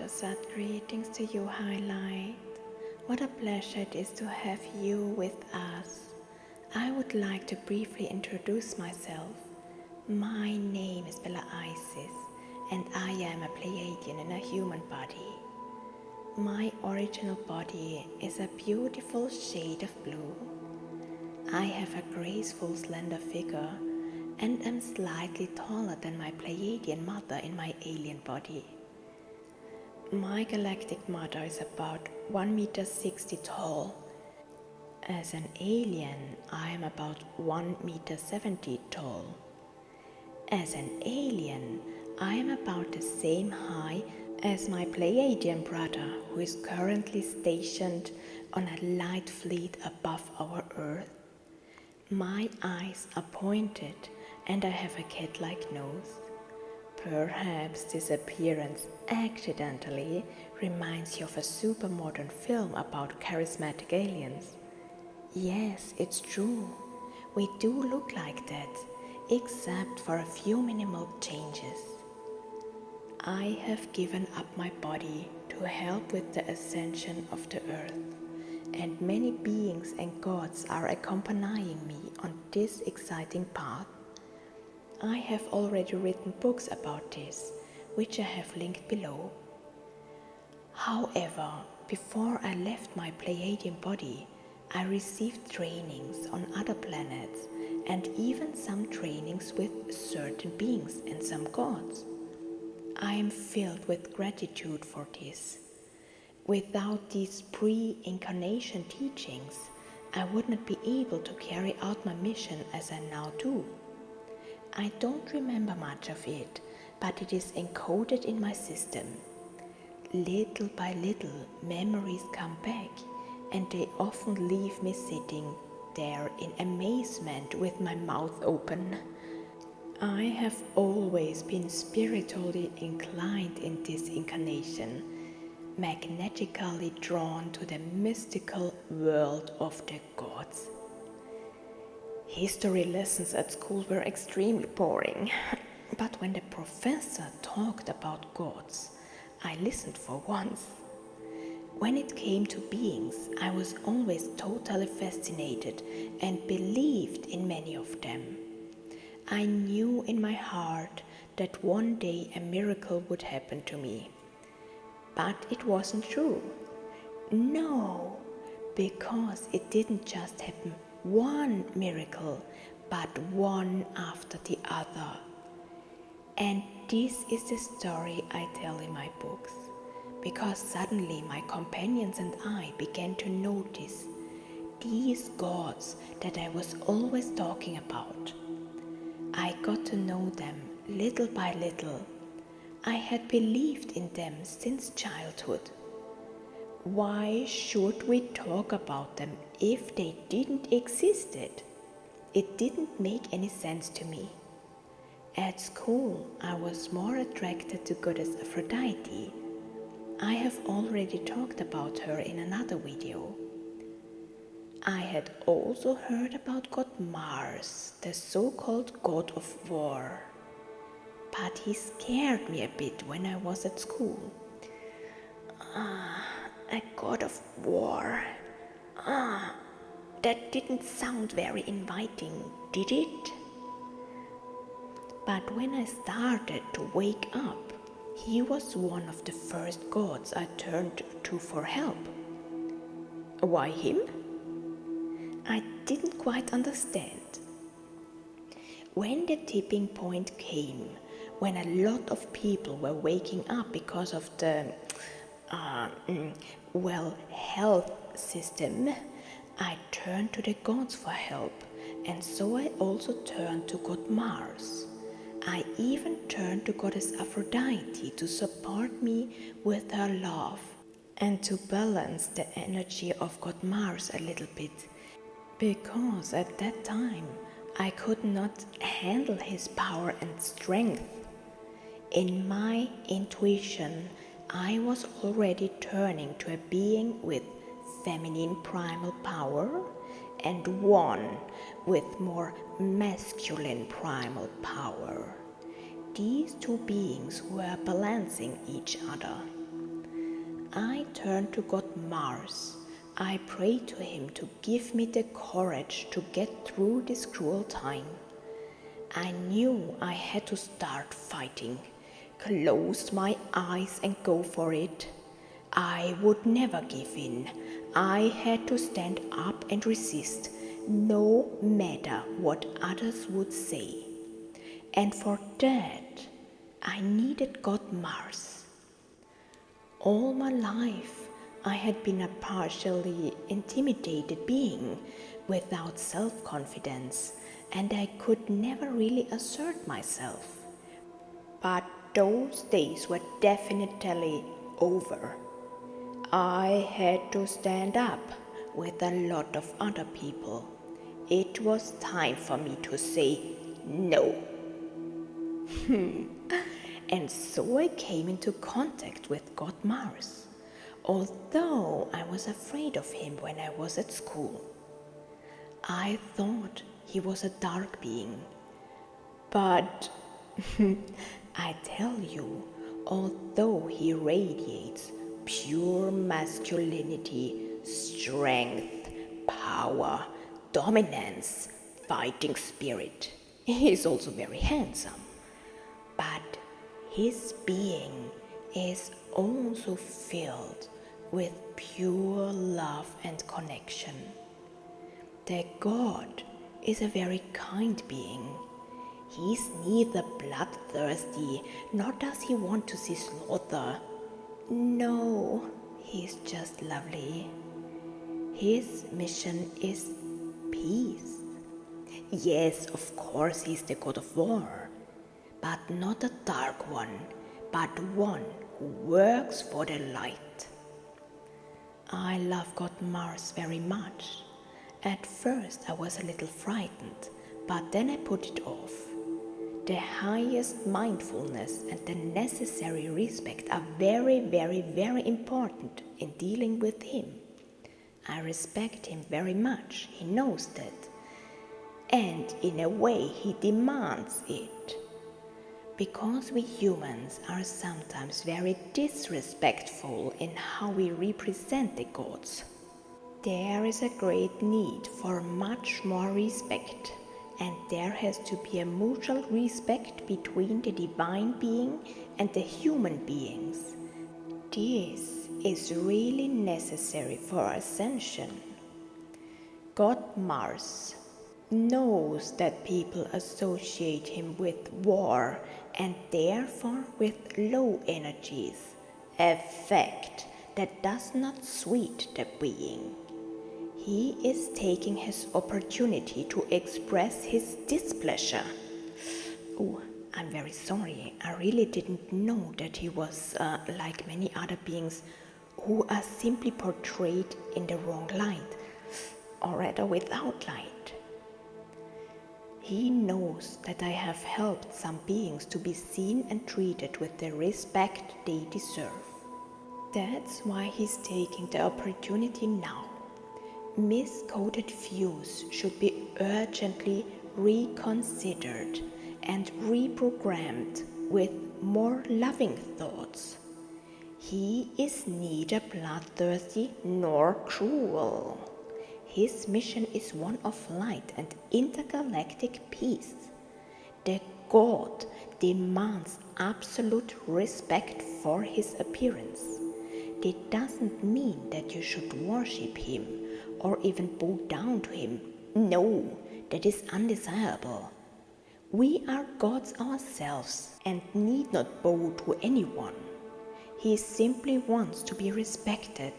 Ta Satt, greetings to you, Highlight. What a pleasure it is to have you with us. I would like to briefly introduce myself. My name is Bella Isis, and I am a Pleiadian in a human body. My original body is a beautiful shade of blue. I have a graceful, slender figure and am slightly taller than my Pleiadian mother in my alien body. My galactic mother is about 1.60 meters tall. As an alien, I am about 1.70 meters tall. As an alien, I am about the same height as my Pleiadian brother, who is currently stationed on a light fleet above our Earth. My eyes are pointed and I have a cat-like nose. Perhaps this appearance accidentally reminds you of a super modern film about charismatic aliens. Yes, it's true. We do look like that, except for a few minimal changes. I have given up my body to help with the ascension of the earth, and many beings and gods are accompanying me on this exciting path. I have already written books about this, which I have linked below. However, before I left my Pleiadian body, I received trainings on other planets and even some trainings with certain beings and some gods. I am filled with gratitude for this. Without these pre-incarnation teachings, I would not be able to carry out my mission as I now do. I don't remember much of it, but it is encoded in my system. Little by little, memories come back, and they often leave me sitting there in amazement with my mouth open. I have always been spiritually inclined in this incarnation, magnetically drawn to the mystical world of the gods. History lessons at school were extremely boring, but when the professor talked about gods, I listened for once. When it came to beings, I was always totally fascinated and believed in many of them. I knew in my heart that one day a miracle would happen to me. But it wasn't true. No, because it didn't just happen one miracle, but one after the other. And this is the story I tell in my books, because suddenly my companions and I began to notice these gods that I was always talking about. I got to know them little by little. I had believed in them since childhood. Why should we talk about them if they didn't exist? It didn't make any sense to me. At school, I was more attracted to goddess Aphrodite. I have already talked about her in another video. I had also heard about God Mars, the so-called god of war. But he scared me a bit when I was at school. A god of war. That didn't sound very inviting, did it? But when I started to wake up, he was one of the first gods I turned to for help. Why him? I didn't quite understand. When the tipping point came, when a lot of people were waking up because of the health system, I turned to the gods for help, and so I also turned to God Mars. I even turned to goddess Aphrodite to support me with her love and to balance the energy of God Mars a little bit, because at that time I could not handle his power and strength. In my intuition, I was already turning to a being with feminine primal power and one with more masculine primal power. These two beings were balancing each other. I turned to God Mars. I prayed to him to give me the courage to get through this cruel time. I knew I had to start fighting, close my eyes and go for it. I would never give in. I had to stand up and resist, no matter what others would say. And for that, I needed God Mars. All my life, I had been a partially intimidated being without self-confidence, and I could never really assert myself. But those days were definitely over. I had to stand up with a lot of other people. It was time for me to say no. And so I came into contact with God Mars, although I was afraid of him when I was at school. I thought he was a dark being, but I tell you, although he radiates pure masculinity, strength, power, dominance, fighting spirit, he is also very handsome. But his being is also filled with pure love and connection. The God is a very kind being. He's neither bloodthirsty, nor does he want to see slaughter. No, he's just lovely. His mission is peace. Yes, of course, he's the God of war, but not a dark one, but one who works for the light. I love God Mars very much. At first I was a little frightened, but then I put it off. The highest mindfulness and the necessary respect are very, very, very important in dealing with him. I respect him very much, he knows that. And in a way he demands it. Because we humans are sometimes very disrespectful in how we represent the gods. There is a great need for much more respect, and there has to be a mutual respect between the divine being and the human beings. This is really necessary for ascension. God Mars knows that people associate him with war and therefore with low energies, a fact that does not suit the being. He is taking his opportunity to express his displeasure. Oh, I'm very sorry. I really didn't know that he was like many other beings who are simply portrayed in the wrong light, or rather without light. He knows that I have helped some beings to be seen and treated with the respect they deserve. That's why he's taking the opportunity now. Miscoded views should be urgently reconsidered and reprogrammed with more loving thoughts. He is neither bloodthirsty nor cruel. His mission is one of light and intergalactic peace. The God demands absolute respect for his appearance. It doesn't mean that you should worship him or even bow down to him. No, that is undesirable. We are gods ourselves and need not bow to anyone. He simply wants to be respected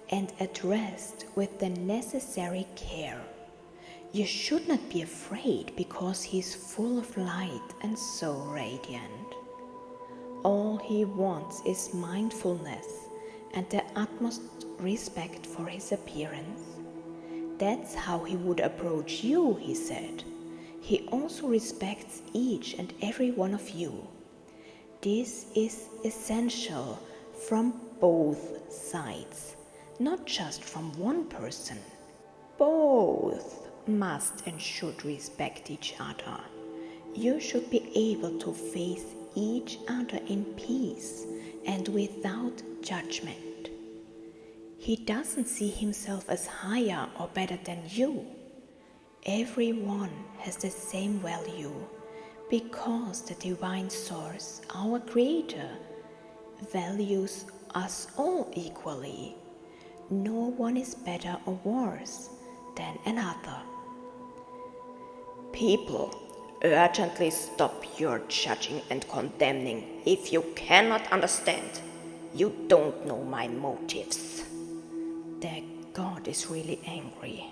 and addressed with the necessary care. You should not be afraid because he is full of light and so radiant. All he wants is mindfulness and the utmost respect for his appearance. That's how he would approach you, he said. He also respects each and every one of you. This is essential from both sides, not just from one person. Both must and should respect each other. You should be able to face each other in peace and without judgment. He doesn't see himself as higher or better than you. Everyone has the same value because the divine source, our creator, values us all equally. No one is better or worse than another. People, urgently stop your judging and condemning. If you cannot understand, you don't know my motives. The God is really angry.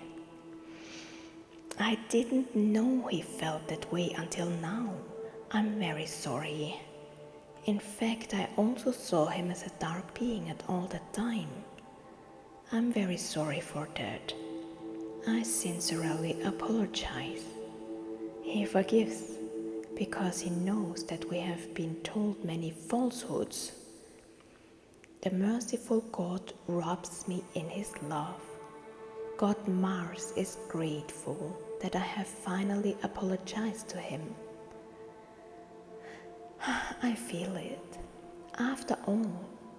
I didn't know he felt that way until now. I'm very sorry. In fact, I also saw him as a dark being at all that time. I'm very sorry for that. I sincerely apologize. He forgives because he knows that we have been told many falsehoods. The merciful God wraps me in his love. God Mars is grateful that I have finally apologized to him. I feel it. After all,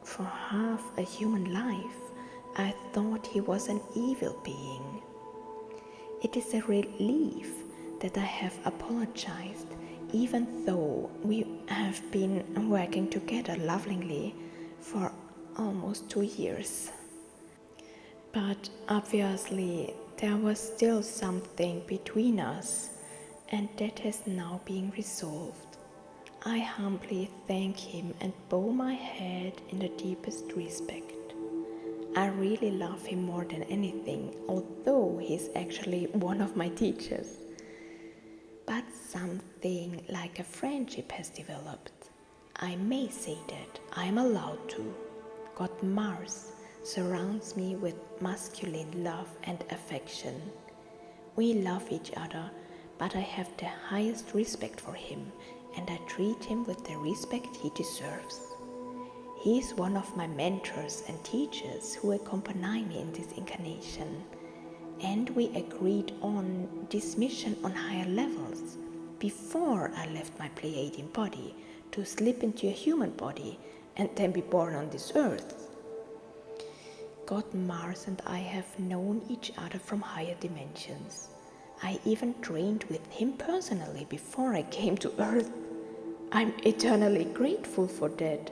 for half a human life, I thought he was an evil being. It is a relief that I have apologized, even though we have been working together lovingly for almost 2 years. But obviously, there was still something between us, and that has now been resolved. I humbly thank him and bow my head in the deepest respect. I really love him more than anything, although he's actually one of my teachers. But something like a friendship has developed. I may say that I am allowed to. God Mars surrounds me with masculine love and affection. We love each other, but I have the highest respect for him, and I treat him with the respect he deserves. He is one of my mentors and teachers who accompany me in this incarnation, and we agreed on this mission on higher levels before I left my Pleiadian body to slip into a human body and then be born on this earth. God Mars and I have known each other from higher dimensions. I even trained with him personally before I came to Earth. I'm eternally grateful for that.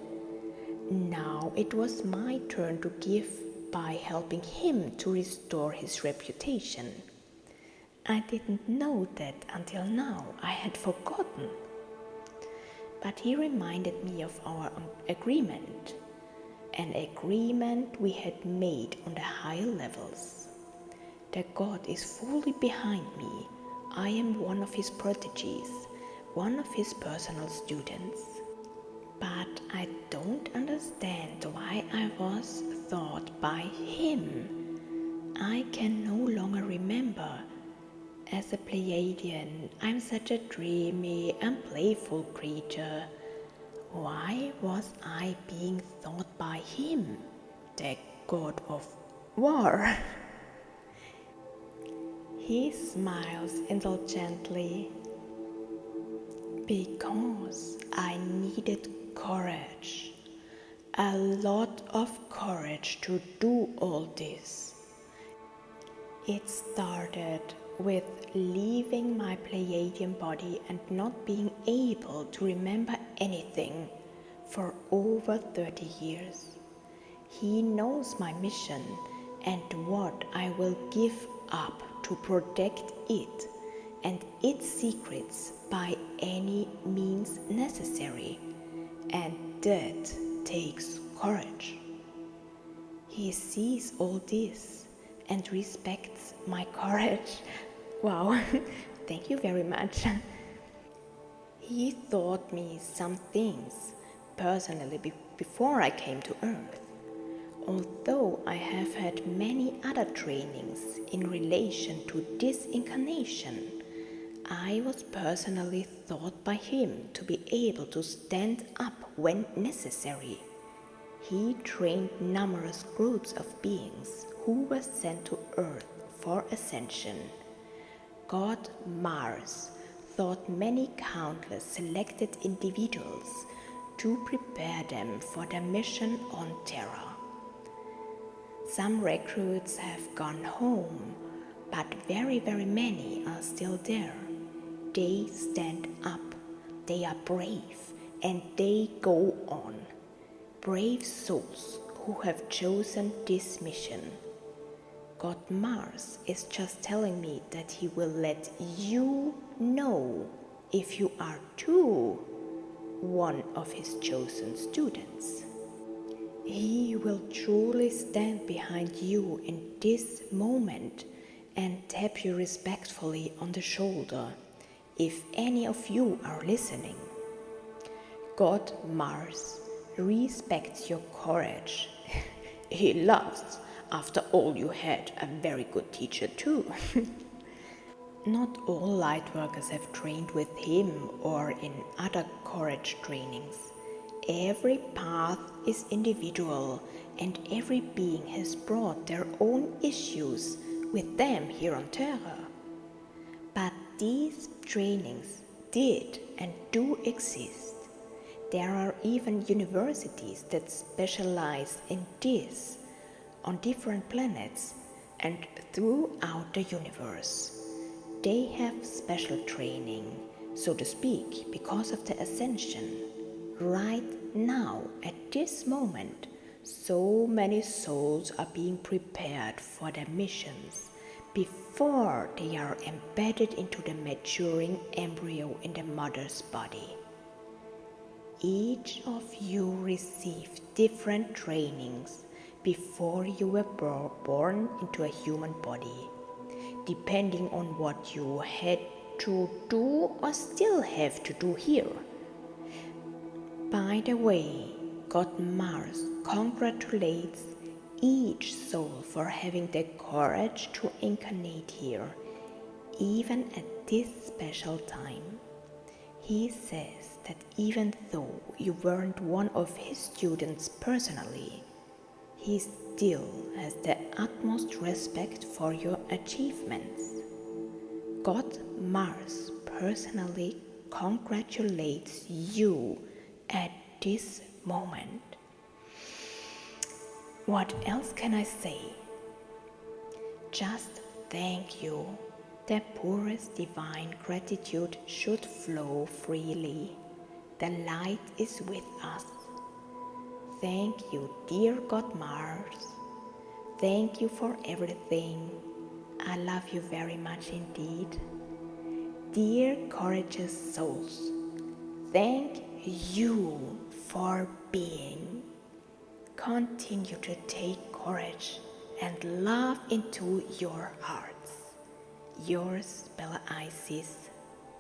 Now it was my turn to give by helping him to restore his reputation. I didn't know that until now. I had forgotten. But he reminded me of our agreement. An agreement we had made on the higher levels. The God is fully behind me. I am one of his proteges, one of his personal students. But I don't understand why I was thought by him. I can no longer remember. As a Pleiadian, I'm such a dreamy and playful creature. Why was I being thought by him, the God of war? He smiles indulgently. Because I needed courage, a lot of courage to do all this. It started with leaving my Pleiadian body and not being able to remember anything for over 30 years. He knows my mission and what I will give up to protect it and its secrets by any means necessary, and that takes courage. He sees all this and respects my courage. Wow, thank you very much. He taught me some things personally before I came to Earth. Although I have had many other trainings in relation to this incarnation, I was personally taught by him to be able to stand up when necessary. He trained numerous groups of beings who were sent to Earth for ascension. God Mars taught many countless selected individuals to prepare them for their mission on Terra. Some recruits have gone home, but very, very many are still there. They stand up, they are brave, and they go on. Brave souls who have chosen this mission. God Mars is just telling me that he will let you know if you are too one of his chosen students. He will truly stand behind you in this moment and tap you respectfully on the shoulder if any of you are listening. God Mars respects your courage. He loves, after all, you had a very good teacher too. Not all light workers have trained with him or in other courage trainings. Every path is individual and every being has brought their own issues with them here on Terra. But these trainings did and do exist. There are even universities that specialize in this on different planets and throughout the universe. They have special training, so to speak, because of the ascension. Right now, at this moment, so many souls are being prepared for their missions before they are embedded into the maturing embryo in the mother's body. Each of you received different trainings before you were born into a human body, depending on what you had to do or still have to do here. By the way, God Mars congratulates each soul for having the courage to incarnate here, even at this special time. He says that even though you weren't one of his students personally, he still has the utmost respect for your achievements. God Mars personally congratulates you at this moment. What else can I say? Just thank you. The purest divine gratitude should flow freely. The light is with us. Thank you, dear God Mars. Thank you for everything. I love you very much indeed. Dear courageous souls, thank you for being. Continue to take courage and love into your hearts. Yours, Bella Isis.